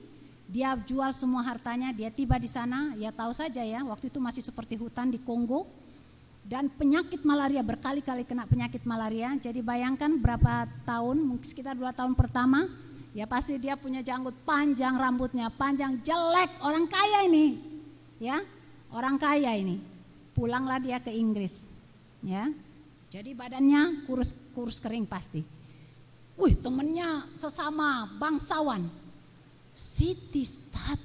dia jual semua hartanya, dia tiba di sana, ya tahu saja ya, waktu itu masih seperti hutan di Kongo. Dan penyakit malaria, berkali-kali kena penyakit malaria. Jadi bayangkan berapa tahun, mungkin sekitar 2 tahun pertama, ya pasti dia punya janggut panjang, rambutnya panjang, jelek, orang kaya ini. Ya, orang kaya ini. Pulanglah dia ke Inggris. Ya. Jadi badannya kurus kering pasti. Temennya sesama bangsawan. Citystad,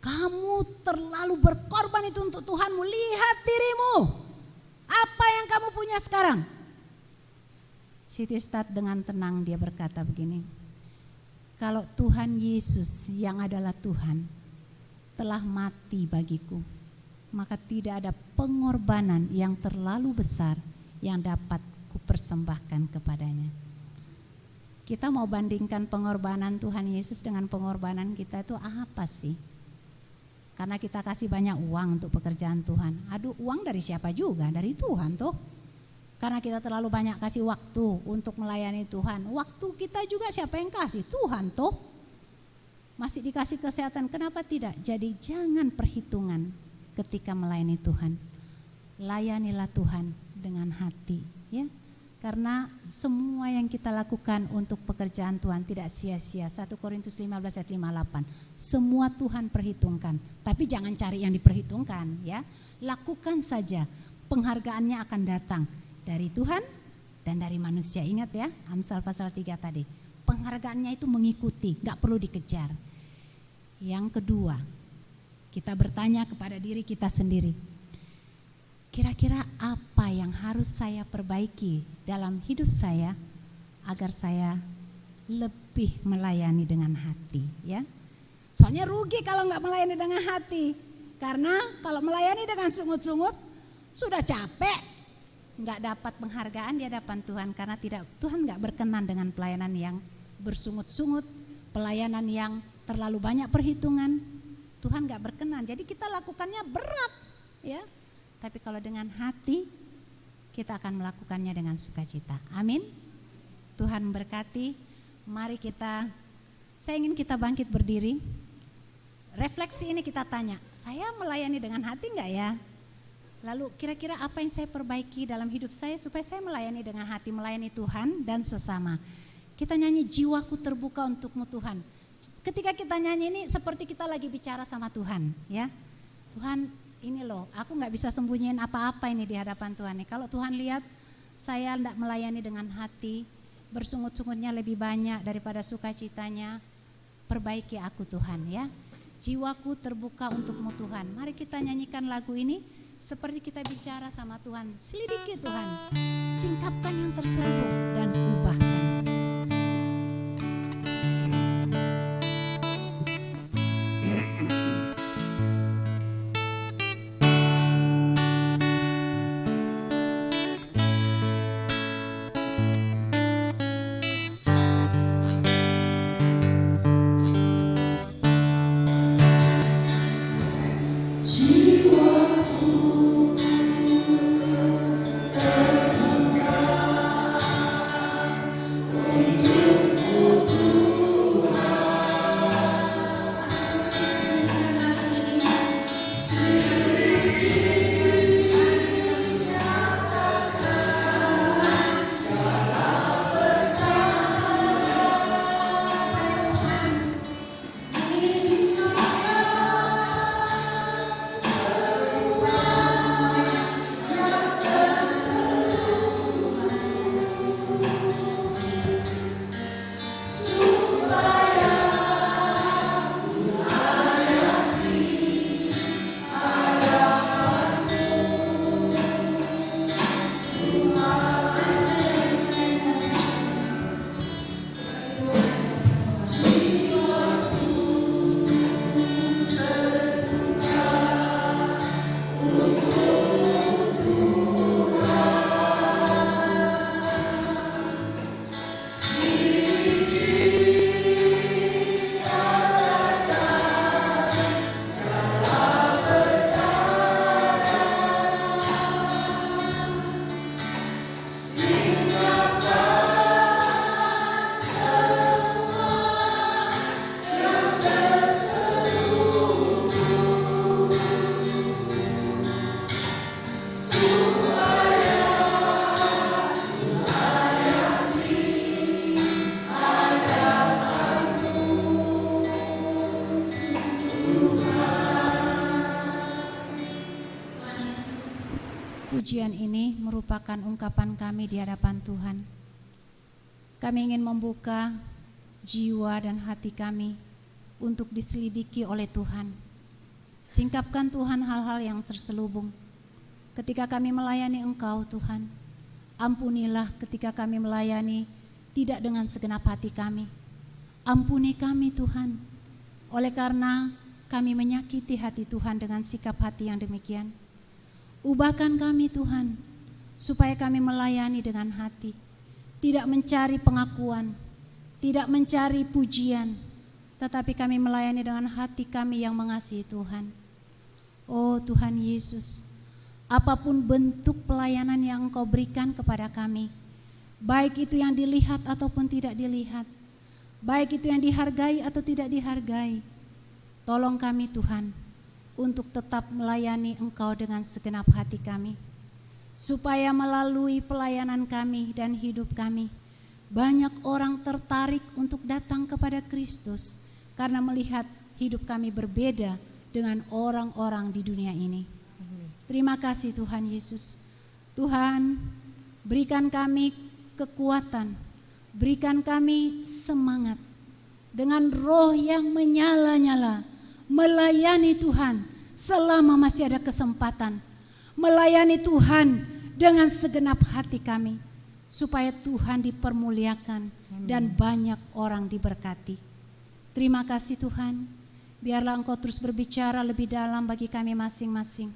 kamu terlalu berkorban itu untuk Tuhanmu, lihat dirimu. Apa yang kamu punya sekarang? Citystad dengan tenang dia berkata begini, kalau Tuhan Yesus yang adalah Tuhan telah mati bagiku, maka tidak ada pengorbanan yang terlalu besar yang dapat kupersembahkan kepadanya. Kita mau bandingkan pengorbanan Tuhan Yesus dengan pengorbanan kita itu apa sih? Karena kita kasih banyak uang untuk pekerjaan Tuhan. Aduh, uang dari siapa juga? Dari Tuhan tuh. Karena kita terlalu banyak kasih waktu untuk melayani Tuhan. Waktu kita juga siapa yang kasih? Tuhan tuh. Masih dikasih kesehatan, kenapa tidak? Jadi jangan perhitungan ketika melayani Tuhan. Layanilah Tuhan dengan hati, ya. Karena semua yang kita lakukan untuk pekerjaan Tuhan tidak sia-sia. 1 Korintus 15 ayat 58. Semua Tuhan perhitungkan, tapi jangan cari yang diperhitungkan, ya. Lakukan saja, penghargaannya akan datang dari Tuhan dan dari manusia. Ingat ya, Amsal pasal 3 tadi. Penghargaannya itu mengikuti, gak perlu dikejar. Yang kedua, kita bertanya kepada diri kita sendiri. Kira-kira apa yang harus saya perbaiki dalam hidup saya agar saya lebih melayani dengan hati, ya? Soalnya rugi kalau nggak melayani dengan hati. Karena kalau melayani dengan sungut-sungut sudah capek, nggak dapat penghargaan di hadapan Tuhan karena Tuhan nggak berkenan dengan pelayanan yang bersungut-sungut, pelayanan yang terlalu banyak perhitungan. Tuhan nggak berkenan. Jadi kita lakukannya berat, ya. Tapi kalau dengan hati, kita akan melakukannya dengan sukacita. Amin. Tuhan memberkati. Mari saya ingin kita bangkit berdiri. Refleksi ini kita tanya, saya melayani dengan hati enggak ya? Lalu kira-kira apa yang saya perbaiki dalam hidup saya supaya saya melayani dengan hati, melayani Tuhan dan sesama. Kita nyanyi jiwaku terbuka untukmu Tuhan. Ketika kita nyanyi ini seperti kita lagi bicara sama Tuhan, ya. Tuhan, ini loh, aku gak bisa sembunyiin apa-apa ini di hadapan Tuhan nih. Kalau Tuhan lihat saya tidak melayani dengan hati, bersungut-sungutnya lebih banyak daripada sukacitanya, perbaiki aku Tuhan, ya. Jiwaku terbuka untukmu Tuhan. Mari kita nyanyikan lagu ini seperti kita bicara sama Tuhan. Selidiki Tuhan, singkapkan yang terselubung dan ubahkan. Pujian ini merupakan ungkapan kami di hadapan Tuhan. Kami ingin membuka jiwa dan hati kami untuk diselidiki oleh Tuhan. Singkapkan Tuhan hal-hal yang terselubung. Ketika kami melayani Engkau Tuhan, ampunilah ketika kami melayani tidak dengan segenap hati kami. Ampuni kami Tuhan, oleh karena kami menyakiti hati Tuhan dengan sikap hati yang demikian. Ubahkan kami Tuhan, supaya kami melayani dengan hati, tidak mencari pengakuan, tidak mencari pujian, tetapi kami melayani dengan hati kami yang mengasihi Tuhan. Oh Tuhan Yesus, apapun bentuk pelayanan yang Engkau berikan kepada kami, baik itu yang dilihat ataupun tidak dilihat, baik itu yang dihargai atau tidak dihargai, tolong kami Tuhan untuk tetap melayani Engkau dengan segenap hati kami, supaya melalui pelayanan kami dan hidup kami, banyak orang tertarik untuk datang kepada Kristus karena melihat hidup kami berbeda dengan orang-orang di dunia ini. Terima kasih Tuhan Yesus. Tuhan, berikan kami kekuatan, berikan kami semangat dengan roh yang menyala-nyala, melayani Tuhan selama masih ada kesempatan, melayani Tuhan dengan segenap hati kami, supaya Tuhan dipermuliakan dan banyak orang diberkati. Terima kasih Tuhan. Biarlah Engkau terus berbicara lebih dalam bagi kami masing-masing.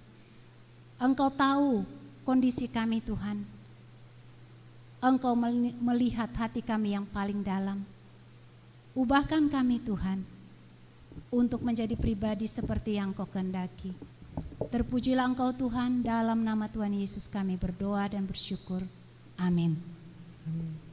Engkau tahu kondisi kami Tuhan. Engkau melihat hati kami yang paling dalam. Ubahkan kami Tuhan untuk menjadi pribadi seperti yang Engkau kehendaki. Terpujilah Engkau Tuhan, dalam nama Tuhan Yesus kami berdoa dan bersyukur. Amin. Amin.